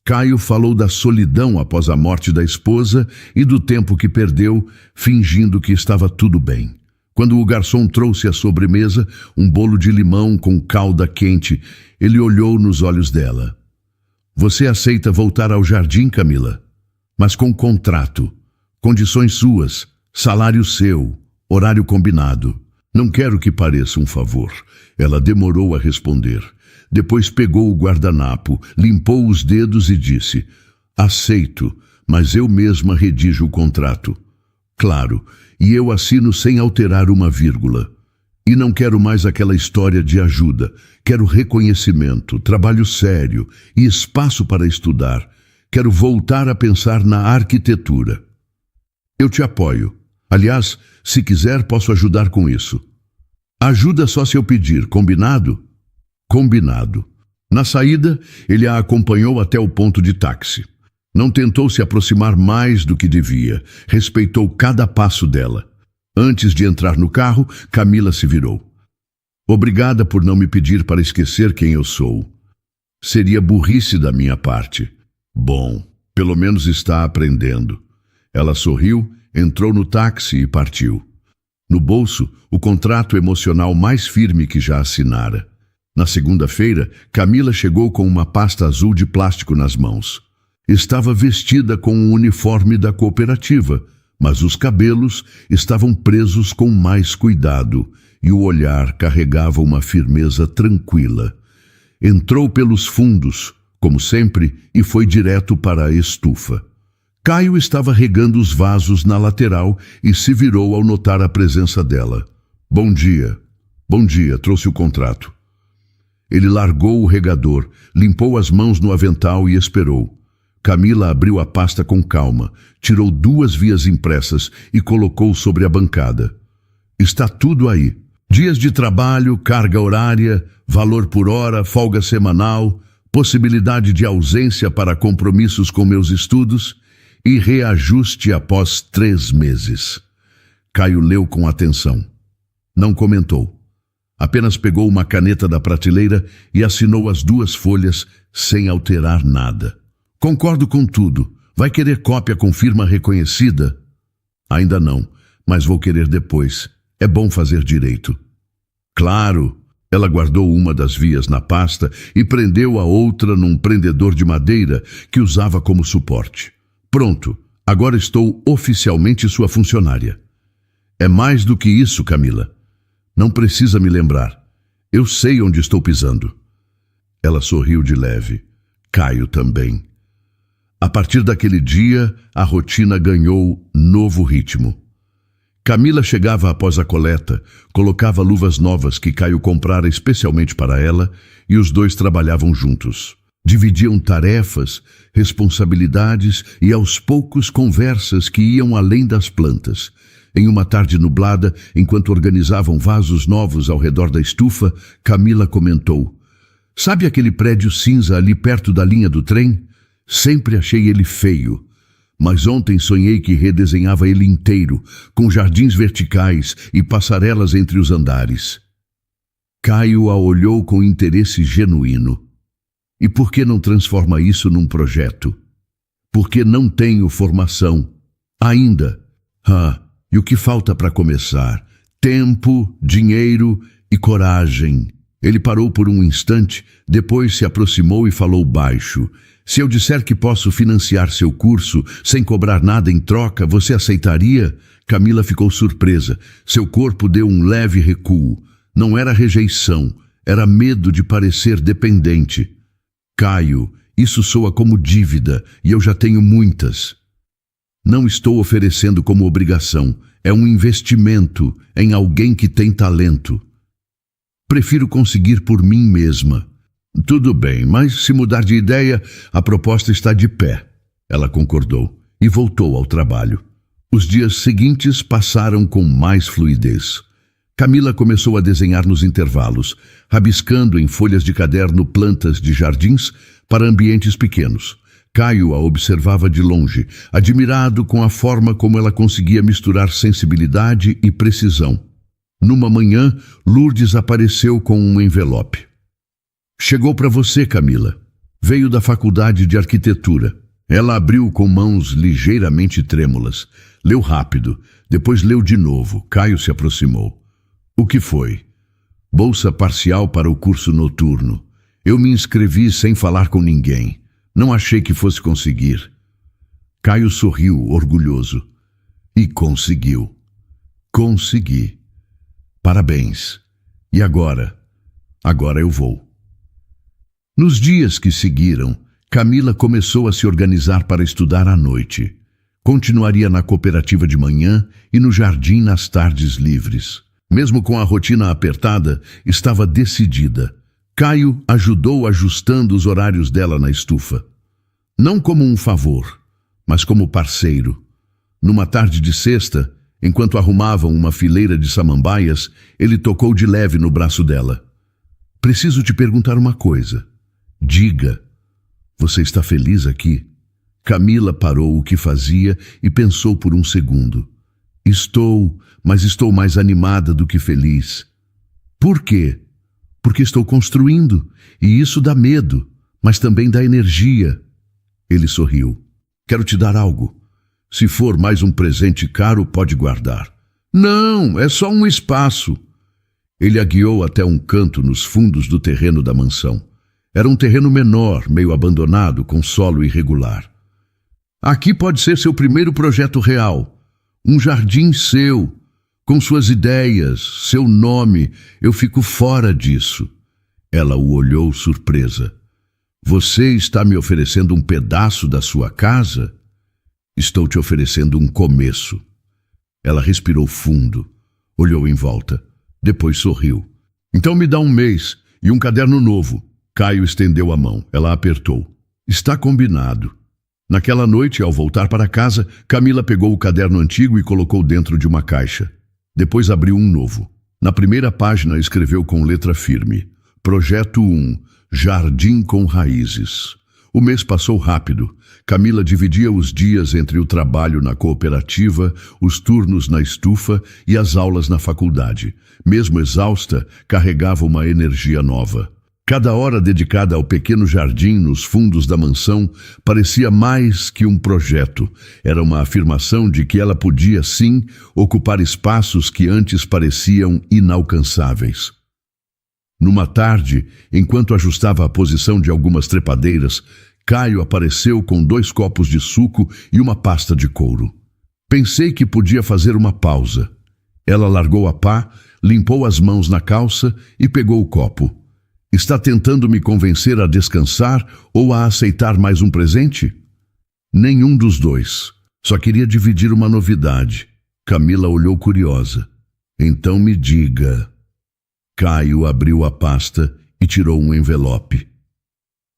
Caio falou da solidão após a morte da esposa e do tempo que perdeu, fingindo que estava tudo bem. Quando o garçom trouxe à sobremesa um bolo de limão com calda quente, ele olhou nos olhos dela. Você aceita voltar ao jardim, Camila? Mas com contrato, condições suas, salário seu, horário combinado. Não quero que pareça um favor. Ela demorou a responder. Depois pegou o guardanapo, limpou os dedos e disse: aceito, mas eu mesma redijo o contrato. Claro, e eu assino sem alterar uma vírgula. E não quero mais aquela história de ajuda. Quero reconhecimento, trabalho sério e espaço para estudar. Quero voltar a pensar na arquitetura. Eu te apoio. Aliás, se quiser, posso ajudar com isso. Ajuda só se eu pedir, combinado? Combinado. Na saída, ele a acompanhou até o ponto de táxi. Não tentou se aproximar mais do que devia. Respeitou cada passo dela. Antes de entrar no carro, Camila se virou. Obrigada por não me pedir para esquecer quem eu sou. Seria burrice da minha parte. Bom, pelo menos está aprendendo. Ela sorriu Entrou no táxi e partiu. No bolso, o contrato emocional mais firme que já assinara. Na segunda-feira, Camila chegou com uma pasta azul de plástico nas mãos. Estava vestida com o uniforme da cooperativa, mas os cabelos estavam presos com mais cuidado e o olhar carregava uma firmeza tranquila. Entrou pelos fundos, como sempre, e foi direto para a estufa. Caio estava regando os vasos na lateral e se virou ao notar a presença dela. Bom dia. Bom dia, trouxe o contrato. Ele largou o regador, limpou as mãos no avental e esperou. Camila abriu a pasta com calma, tirou 2 vias impressas e colocou sobre a bancada. Está tudo aí. Dias de trabalho, carga horária, valor por hora, folga semanal, possibilidade de ausência para compromissos com meus estudos e reajuste após 3 meses. Caio leu com atenção. Não comentou. Apenas pegou uma caneta da prateleira e assinou as 2 folhas sem alterar nada. Concordo com tudo. Vai querer cópia com firma reconhecida? Ainda não, mas vou querer depois. É bom fazer direito. Claro. Ela guardou uma das vias na pasta e prendeu a outra num prendedor de madeira que usava como suporte. Pronto, agora estou oficialmente sua funcionária. É mais do que isso, Camila. Não precisa me lembrar. Eu sei onde estou pisando. Ela sorriu de leve. Caio também. A partir daquele dia, a rotina ganhou novo ritmo. Camila chegava após a coleta, colocava luvas novas que Caio comprara especialmente para ela e os 2 trabalhavam juntos. Dividiam tarefas, responsabilidades e aos poucos conversas que iam além das plantas. Em uma tarde nublada, enquanto organizavam vasos novos ao redor da estufa, Camila comentou: "Sabe aquele prédio cinza ali perto da linha do trem? Sempre achei ele feio. Mas ontem sonhei que redesenhava ele inteiro, com jardins verticais e passarelas entre os andares." Caio a olhou com interesse genuíno. E por que não transforma isso num projeto? Porque não tenho formação. Ainda. E o que falta para começar? Tempo, dinheiro e coragem. Ele parou por um instante, depois se aproximou e falou baixo. Se eu disser que posso financiar seu curso sem cobrar nada em troca, você aceitaria? Camila ficou surpresa. Seu corpo deu um leve recuo. Não era rejeição, era medo de parecer dependente. Caio, isso soa como dívida e eu já tenho muitas. Não estou oferecendo como obrigação, é um investimento em alguém que tem talento. Prefiro conseguir por mim mesma. Tudo bem, mas se mudar de ideia, a proposta está de pé. Ela concordou e voltou ao trabalho. Os dias seguintes passaram com mais fluidez. Camila começou a desenhar nos intervalos, rabiscando em folhas de caderno plantas de jardins para ambientes pequenos. Caio a observava de longe, admirado com a forma como ela conseguia misturar sensibilidade e precisão. Numa manhã, Lourdes apareceu com um envelope. Chegou para você, Camila. Veio da Faculdade de Arquitetura. Ela abriu com mãos ligeiramente trêmulas. Leu rápido, depois leu de novo. Caio se aproximou. O que foi? Bolsa parcial para o curso noturno. Eu me inscrevi sem falar com ninguém. Não achei que fosse conseguir. Caio sorriu, orgulhoso. E conseguiu. Consegui. Parabéns. E agora? Agora eu vou. Nos dias que seguiram, Camila começou a se organizar para estudar à noite. Continuaria na cooperativa de manhã e no jardim nas tardes livres. Mesmo com a rotina apertada, estava decidida. Caio ajudou ajustando os horários dela na estufa. Não como um favor, mas como parceiro. Numa tarde de sexta, enquanto arrumavam uma fileira de samambaias, ele tocou de leve no braço dela. Preciso te perguntar uma coisa. Diga, você está feliz aqui? Camila parou o que fazia e pensou por um segundo. Estou, mas estou mais animada do que feliz. Por quê? Porque estou construindo, e isso dá medo, mas também dá energia. Ele sorriu. Quero te dar algo. Se for mais um presente caro, pode guardar. Não, é só um espaço. Ele a guiou até um canto nos fundos do terreno da mansão. Era um terreno menor, meio abandonado, com solo irregular. Aqui pode ser seu primeiro projeto real. Um jardim seu, com suas ideias, seu nome. Eu fico fora disso. Ela o olhou surpresa. Você está me oferecendo um pedaço da sua casa? Estou te oferecendo um começo. Ela respirou fundo, olhou em volta, depois sorriu. Então me dá um mês e um caderno novo. Caio estendeu a mão, ela apertou. Está combinado. Naquela noite, ao voltar para casa, Camila pegou o caderno antigo e colocou dentro de uma caixa. Depois abriu um novo. Na primeira página escreveu com letra firme: Projeto 1, Jardim com Raízes. O mês passou rápido. Camila dividia os dias entre o trabalho na cooperativa, os turnos na estufa e as aulas na faculdade. Mesmo exausta, carregava uma energia nova. Cada hora dedicada ao pequeno jardim nos fundos da mansão parecia mais que um projeto. Era uma afirmação de que ela podia, sim, ocupar espaços que antes pareciam inalcançáveis. Numa tarde, enquanto ajustava a posição de algumas trepadeiras, Caio apareceu com 2 copos de suco e uma pasta de couro. Pensei que podia fazer uma pausa. Ela largou a pá, limpou as mãos na calça e pegou o copo. Está tentando me convencer a descansar ou a aceitar mais um presente? Nenhum dos dois. Só queria dividir uma novidade. Camila olhou curiosa. Então me diga. Caio abriu a pasta e tirou um envelope.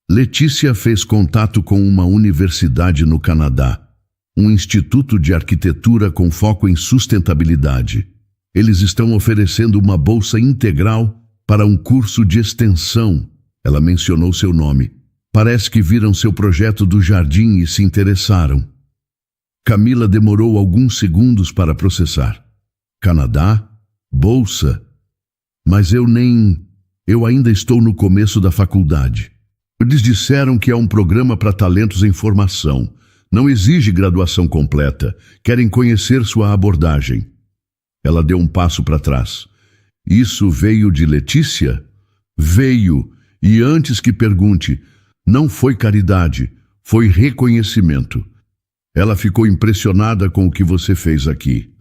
Letícia fez contato com uma universidade no Canadá, um instituto de arquitetura com foco em sustentabilidade. Eles estão oferecendo uma bolsa integral para um curso de extensão. Ela mencionou seu nome. Parece que viram seu projeto do jardim e se interessaram. Camila demorou alguns segundos para processar. Canadá? Bolsa? Mas eu ainda estou no começo da faculdade. Eles disseram que é um programa para talentos em formação. Não exige graduação completa. Querem conhecer sua abordagem. Ela deu um passo para trás. Isso veio de Letícia? Veio. E antes que pergunte, não foi caridade, foi reconhecimento. Ela ficou impressionada com o que você fez aqui.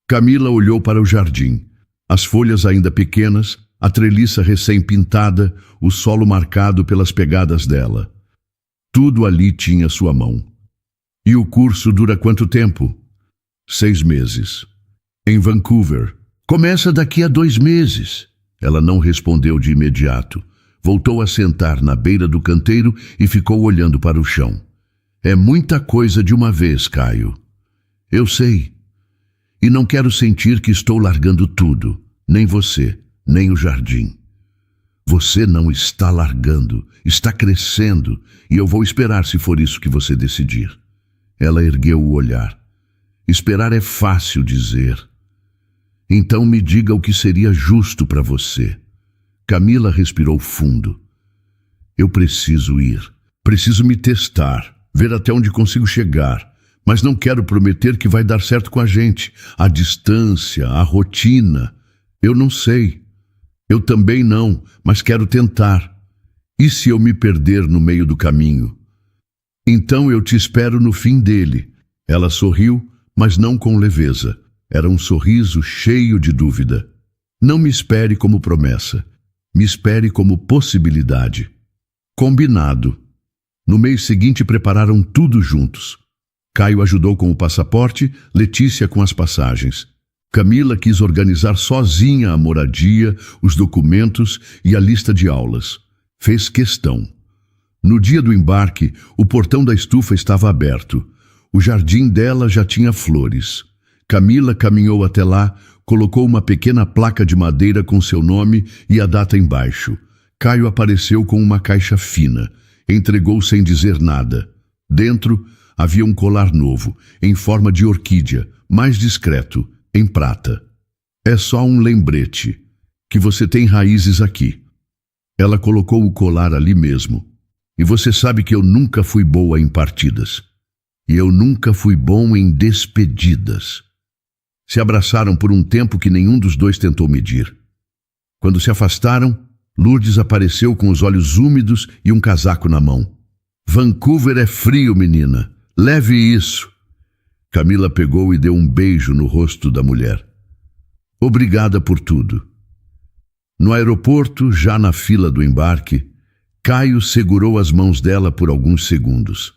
Camila olhou para o jardim. As folhas ainda pequenas, a treliça recém-pintada, o solo marcado pelas pegadas dela. Tudo ali tinha sua mão. E o curso dura quanto tempo? 6 meses. Em Vancouver. Começa daqui a 2 meses. Ela não respondeu de imediato. Voltou a sentar na beira do canteiro e ficou olhando para o chão. É muita coisa de uma vez, Caio. Eu sei. E não quero sentir que estou largando tudo. Nem você, nem o jardim. Você não está largando, está crescendo, e eu vou esperar se for isso que você decidir. Ela ergueu o olhar. Esperar é fácil dizer. Então me diga o que seria justo para você. Camila respirou fundo. Eu preciso ir. Preciso me testar, ver até onde consigo chegar. Mas não quero prometer que vai dar certo com a gente. A distância, a rotina. Eu não sei. Eu também não, mas quero tentar. E se eu me perder no meio do caminho? Então eu te espero no fim dele. Ela sorriu, mas não com leveza. Era um sorriso cheio de dúvida. Não me espere como promessa. Me espere como possibilidade. Combinado. No mês seguinte prepararam tudo juntos. Caio ajudou com o passaporte, Letícia com as passagens. Camila quis organizar sozinha a moradia, os documentos e a lista de aulas. Fez questão. No dia do embarque, o portão da estufa estava aberto. O jardim dela já tinha flores. Camila caminhou até lá, colocou uma pequena placa de madeira com seu nome e a data embaixo. Caio apareceu com uma caixa fina. Entregou sem dizer nada. Dentro havia um colar novo, em forma de orquídea, mais discreto, em prata. É só um lembrete, que você tem raízes aqui. Ela colocou o colar ali mesmo. E você sabe que eu nunca fui boa em partidas. E eu nunca fui bom em despedidas. Se abraçaram por um tempo que nenhum dos dois tentou medir. Quando se afastaram, Lourdes apareceu com os olhos úmidos e um casaco na mão. Vancouver é frio, menina. Leve isso. Camila pegou e deu um beijo no rosto da mulher. Obrigada por tudo. No aeroporto, já na fila do embarque, Caio segurou as mãos dela por alguns segundos.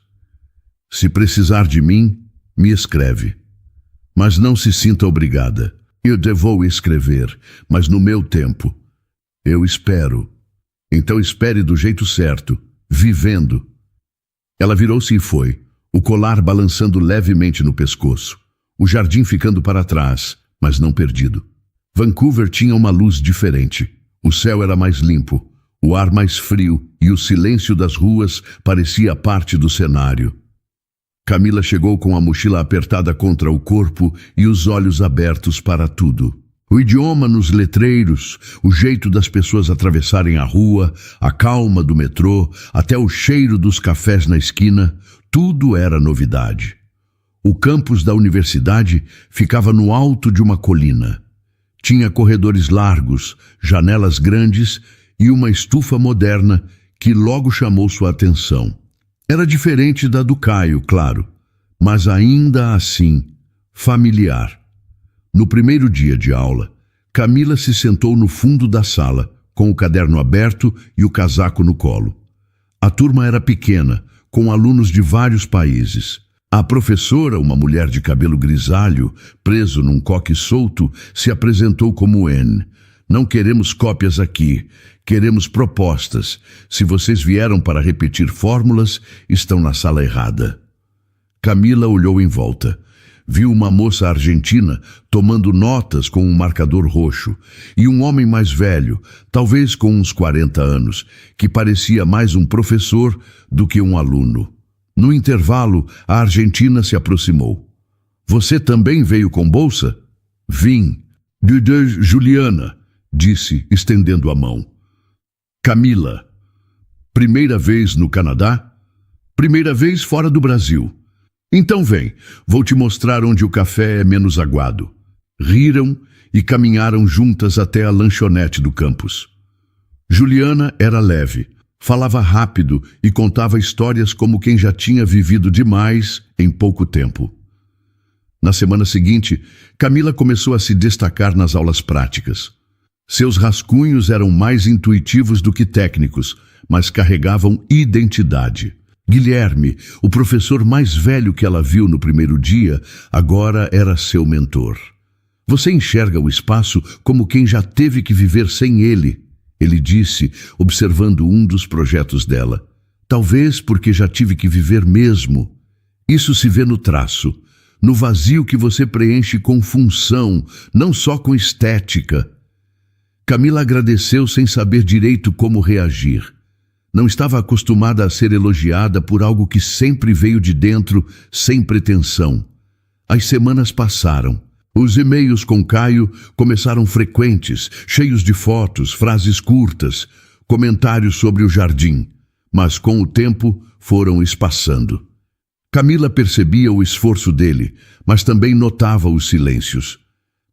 Se precisar de mim, me escreve. Mas não se sinta obrigada. Eu vou escrever, mas no meu tempo. Eu espero. Então espere do jeito certo, vivendo. Ela virou-se e foi, o colar balançando levemente no pescoço, o jardim ficando para trás, mas não perdido. Vancouver tinha uma luz diferente. O céu era mais limpo, o ar mais frio e o silêncio das ruas parecia parte do cenário. Camila chegou com a mochila apertada contra o corpo e os olhos abertos para tudo. O idioma nos letreiros, o jeito das pessoas atravessarem a rua, a calma do metrô, até o cheiro dos cafés na esquina, tudo era novidade. O campus da universidade ficava no alto de uma colina. Tinha corredores largos, janelas grandes e uma estufa moderna que logo chamou sua atenção. Era diferente da do Caio, claro, mas ainda assim, familiar. No primeiro dia de aula, Camila se sentou no fundo da sala, com o caderno aberto e o casaco no colo. A turma era pequena, com alunos de vários países. A professora, uma mulher de cabelo grisalho, preso num coque solto, se apresentou como Anne. Não queremos cópias aqui, queremos propostas. Se vocês vieram para repetir fórmulas, estão na sala errada. Camila olhou em volta. Viu uma moça argentina tomando notas com um marcador roxo e um homem mais velho, talvez com uns 40 anos, que parecia mais um professor do que um aluno. No intervalo, a argentina se aproximou. Você também veio com bolsa? Vim. De Juliana, disse, estendendo a mão. Camila. Primeira vez no Canadá? Primeira vez fora do Brasil. Então vem, vou te mostrar onde o café é menos aguado. Riram e caminharam juntas até a lanchonete do campus. Juliana era leve, falava rápido e contava histórias como quem já tinha vivido demais em pouco tempo. Na semana seguinte, Camila começou a se destacar nas aulas práticas. Seus rascunhos eram mais intuitivos do que técnicos, mas carregavam identidade. Guilherme, o professor mais velho que ela viu no primeiro dia, agora era seu mentor. Você enxerga o espaço como quem já teve que viver sem ele, ele disse, observando um dos projetos dela. Talvez porque já tive que viver mesmo. Isso se vê no traço, no vazio que você preenche com função, não só com estética. Camila agradeceu sem saber direito como reagir. Não estava acostumada a ser elogiada por algo que sempre veio de dentro, sem pretensão. As semanas passaram. Os e-mails com Caio começaram frequentes, cheios de fotos, frases curtas, comentários sobre o jardim. Mas com o tempo foram espaçando. Camila percebia o esforço dele, mas também notava os silêncios.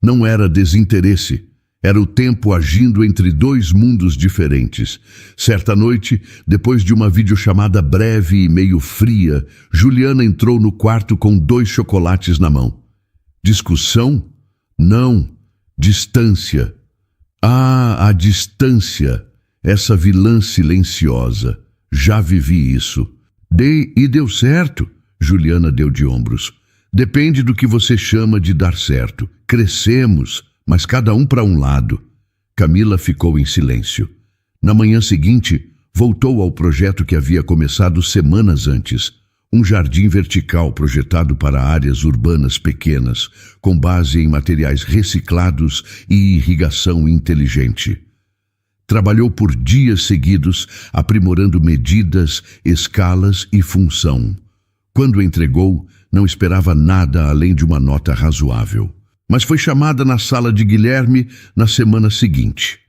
Não era desinteresse. Era o tempo agindo entre dois mundos diferentes. Certa noite, depois de uma videochamada breve e meio fria, Juliana entrou no quarto com 2 chocolates na mão. Discussão? Não. Distância. Ah, a distância. Essa vilã silenciosa. Já vivi isso. Dei e deu certo. Juliana deu de ombros. Depende do que você chama de dar certo. Crescemos, mas cada um para um lado. Camila ficou em silêncio. Na manhã seguinte, voltou ao projeto que havia começado semanas antes. Um jardim vertical projetado para áreas urbanas pequenas, com base em materiais reciclados e irrigação inteligente. Trabalhou por dias seguidos, aprimorando medidas, escalas e função. Quando entregou, não esperava nada além de uma nota razoável. Mas foi chamada na sala de Guilherme na semana seguinte.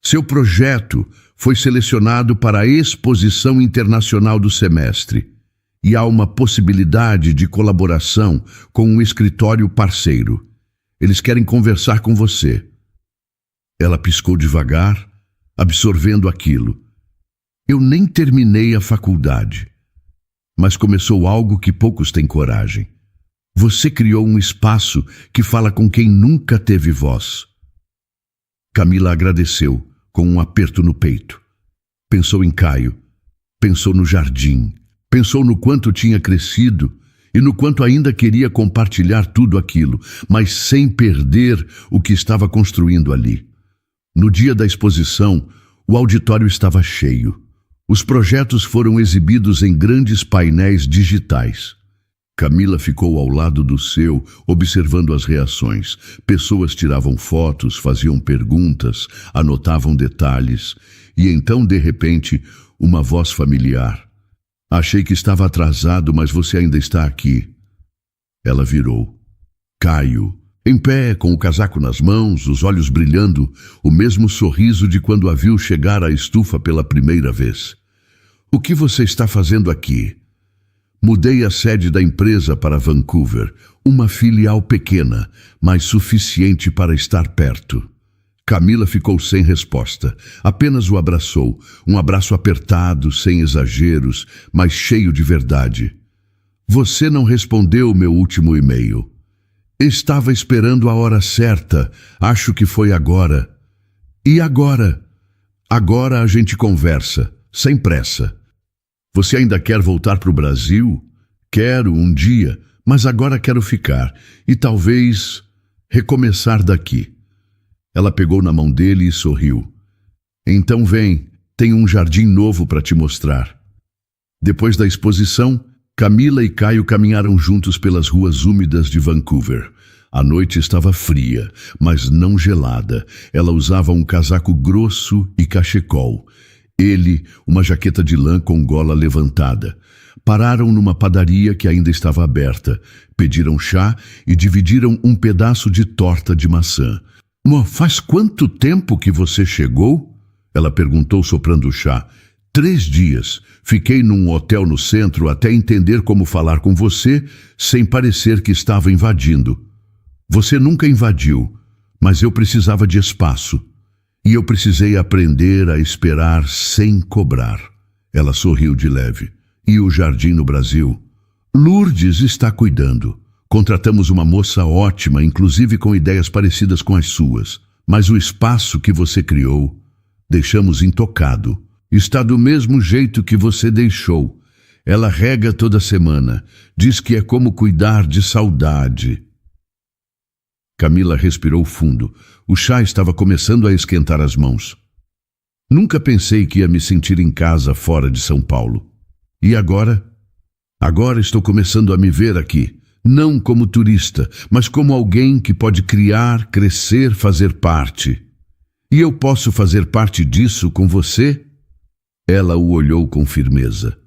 Seu projeto foi selecionado para a exposição internacional do semestre. e há uma possibilidade de colaboração com um escritório parceiro. Eles querem conversar com você. Ela piscou devagar, absorvendo aquilo. Eu nem terminei a faculdade, mas começou algo que poucos têm coragem. Você criou um espaço que fala com quem nunca teve voz. Camila agradeceu, com um aperto no peito. Pensou em Caio, pensou no jardim, pensou no quanto tinha crescido e no quanto ainda queria compartilhar tudo aquilo, mas sem perder o que estava construindo ali. No dia da exposição, o auditório estava cheio. Os projetos foram exibidos em grandes painéis digitais. Camila ficou ao lado do seu, observando as reações. Pessoas tiravam fotos, faziam perguntas, anotavam detalhes. E então, de repente, uma voz familiar. Achei que estava atrasado, mas você ainda está aqui. Ela virou. Caio, em pé, com o casaco nas mãos, os olhos brilhando, o mesmo sorriso de quando a viu chegar à estufa pela primeira vez. O que você está fazendo aqui? Mudei a sede da empresa para Vancouver, uma filial pequena, mas suficiente para estar perto. Camila ficou sem resposta, apenas o abraçou, um abraço apertado, sem exageros, mas cheio de verdade. Você não respondeu o meu último e-mail. Estava esperando a hora certa, acho que foi agora. E agora? Agora a gente conversa, sem pressa. Você ainda quer voltar para o Brasil? Quero, um dia, mas agora quero ficar e talvez recomeçar daqui. Ela pegou na mão dele e sorriu. Então vem, tenho um jardim novo para te mostrar. Depois da exposição, Camila e Caio caminharam juntos pelas ruas úmidas de Vancouver. A noite estava fria, mas não gelada. Ela usava um casaco grosso e cachecol. Ele, uma jaqueta de lã com gola levantada. Pararam numa padaria que ainda estava aberta. Pediram chá e dividiram um pedaço de torta de maçã. Faz quanto tempo que você chegou? Ela perguntou soprando o chá. 3 dias. Fiquei num hotel no centro até entender como falar com você sem parecer que estava invadindo. Você nunca invadiu, mas eu precisava de espaço. E eu precisei aprender a esperar sem cobrar. Ela sorriu de leve. E o jardim no Brasil? Lourdes está cuidando. Contratamos uma moça ótima, inclusive com ideias parecidas com as suas. Mas o espaço que você criou, deixamos intocado. Está do mesmo jeito que você deixou. Ela rega toda semana. Diz que é como cuidar de saudade. Camila respirou fundo. O chá estava começando a esquentar as mãos. Nunca pensei que ia me sentir em casa fora de São Paulo. E agora? Agora estou começando a me ver aqui. Não como turista, mas como alguém que pode criar, crescer, fazer parte. E eu posso fazer parte disso com você? Ela o olhou com firmeza.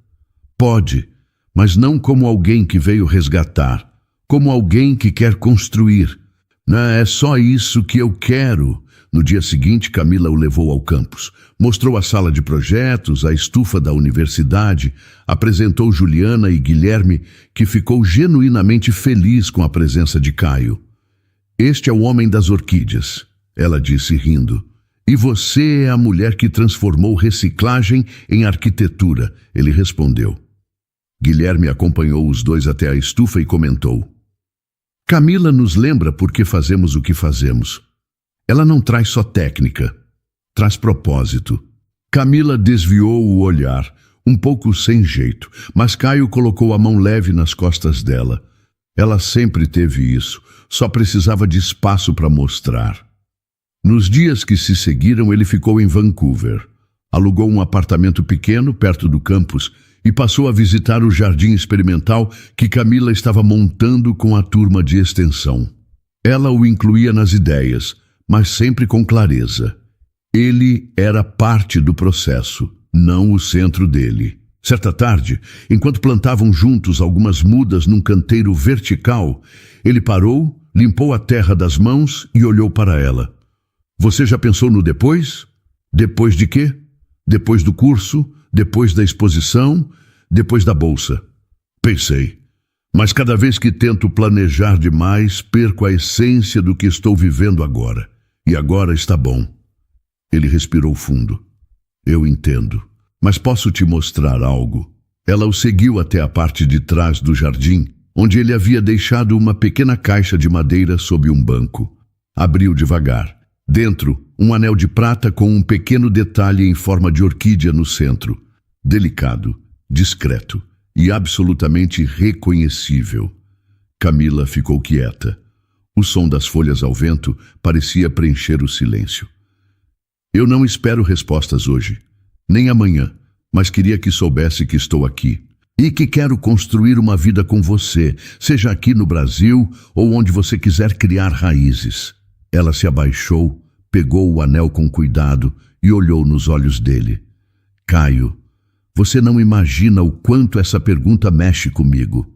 Pode, mas não como alguém que veio resgatar, como alguém que quer construir. É só isso que eu quero. No dia seguinte, Camila o levou ao campus. Mostrou a sala de projetos, a estufa da universidade, apresentou Juliana e Guilherme, que ficou genuinamente feliz com a presença de Caio. Este é o homem das orquídeas, ela disse rindo. E você é a mulher que transformou reciclagem em arquitetura, ele respondeu. Guilherme acompanhou os dois até a estufa e comentou. Camila nos lembra por que fazemos o que fazemos. Ela não traz só técnica, traz propósito. Camila desviou o olhar, um pouco sem jeito, mas Caio colocou a mão leve nas costas dela. Ela sempre teve isso, só precisava de espaço para mostrar. Nos dias que se seguiram, ele ficou em Vancouver. Alugou um apartamento pequeno perto do campus e passou a visitar o jardim experimental que Camila estava montando com a turma de extensão. Ela o incluía nas ideias, mas sempre com clareza. Ele era parte do processo, não o centro dele. Certa tarde, enquanto plantavam juntos algumas mudas num canteiro vertical, ele parou, limpou a terra das mãos e olhou para ela. Você já pensou no depois? Depois de quê? Depois do curso? Depois da exposição? Depois da bolsa? Pensei. Mas cada vez que tento planejar demais, perco a essência do que estou vivendo agora. E agora está bom. Ele respirou fundo. Eu entendo. Mas posso te mostrar algo. Ela o seguiu até a parte de trás do jardim, onde ele havia deixado uma pequena caixa de madeira sob um banco. Abriu devagar. Dentro, um anel de prata com um pequeno detalhe em forma de orquídea no centro. Delicado, discreto e absolutamente reconhecível. Camila ficou quieta. O som das folhas ao vento parecia preencher o silêncio. Eu não espero respostas hoje, nem amanhã, mas queria que soubesse que estou aqui e que quero construir uma vida com você, seja aqui no Brasil ou onde você quiser criar raízes. Ela se abaixou, pegou o anel com cuidado e olhou nos olhos dele. Caio, você não imagina o quanto essa pergunta mexe comigo.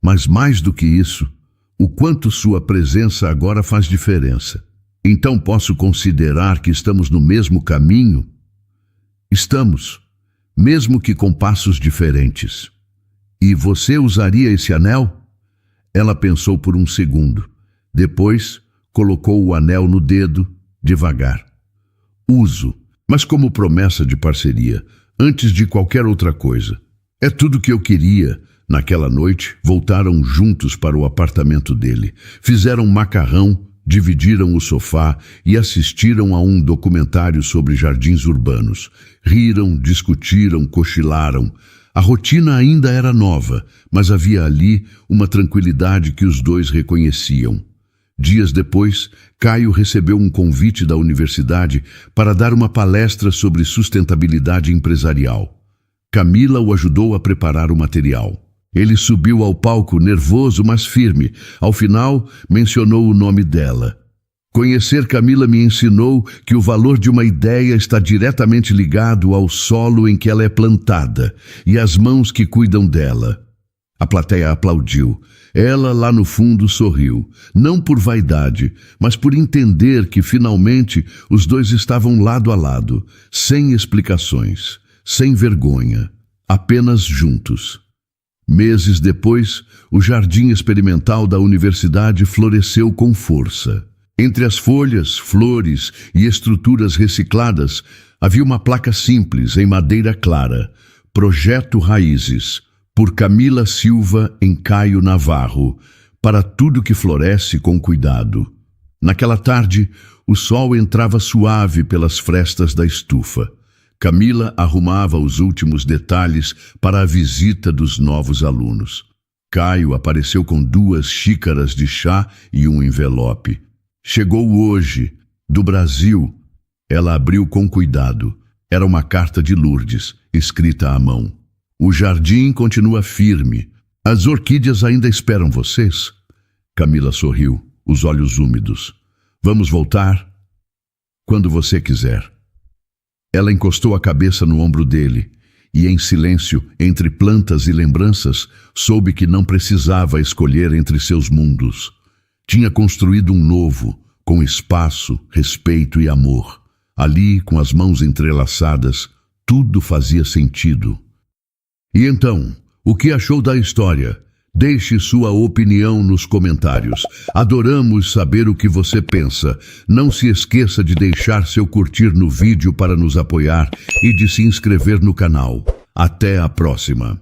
Mas mais do que isso, o quanto sua presença agora faz diferença. Então posso considerar que estamos no mesmo caminho? Estamos, mesmo que com passos diferentes. E você usaria esse anel? Ela pensou por um segundo. Depois, colocou o anel no dedo, devagar. Uso, mas como promessa de parceria, antes de qualquer outra coisa. É tudo que eu queria. Naquela noite, voltaram juntos para o apartamento dele. Fizeram macarrão, dividiram o sofá e assistiram a um documentário sobre jardins urbanos. Riram, discutiram, cochilaram. A rotina ainda era nova, mas havia ali uma tranquilidade que os dois reconheciam. Dias depois, Caio recebeu um convite da universidade para dar uma palestra sobre sustentabilidade empresarial. Camila o ajudou a preparar o material. Ele subiu ao palco nervoso, mas firme. Ao final, mencionou o nome dela. Conhecer Camila me ensinou que o valor de uma ideia está diretamente ligado ao solo em que ela é plantada e às mãos que cuidam dela. A plateia aplaudiu. Ela, lá no fundo, sorriu. Não por vaidade, mas por entender que, finalmente, os dois estavam lado a lado, sem explicações, sem vergonha, apenas juntos. Meses depois, o jardim experimental da universidade floresceu com força. Entre as folhas, flores e estruturas recicladas, havia uma placa simples, em madeira clara. Projeto Raízes, por Camila Silva em Caio Navarro, para tudo que floresce com cuidado. Naquela tarde, o sol entrava suave pelas frestas da estufa. Camila arrumava os últimos detalhes para a visita dos novos alunos. Caio apareceu com 2 xícaras de chá e um envelope. Chegou hoje, do Brasil. Ela abriu com cuidado. Era uma carta de Lourdes, escrita à mão. O jardim continua firme. As orquídeas ainda esperam vocês? Camila sorriu, os olhos úmidos. Vamos voltar? Quando você quiser. Ela encostou a cabeça no ombro dele e, em silêncio, entre plantas e lembranças, soube que não precisava escolher entre seus mundos. Tinha construído um novo, com espaço, respeito e amor. Ali, com as mãos entrelaçadas, tudo fazia sentido. E então, o que achou da história? Deixe sua opinião nos comentários. Adoramos saber o que você pensa. Não se esqueça de deixar seu curtir no vídeo para nos apoiar e de se inscrever no canal. Até a próxima!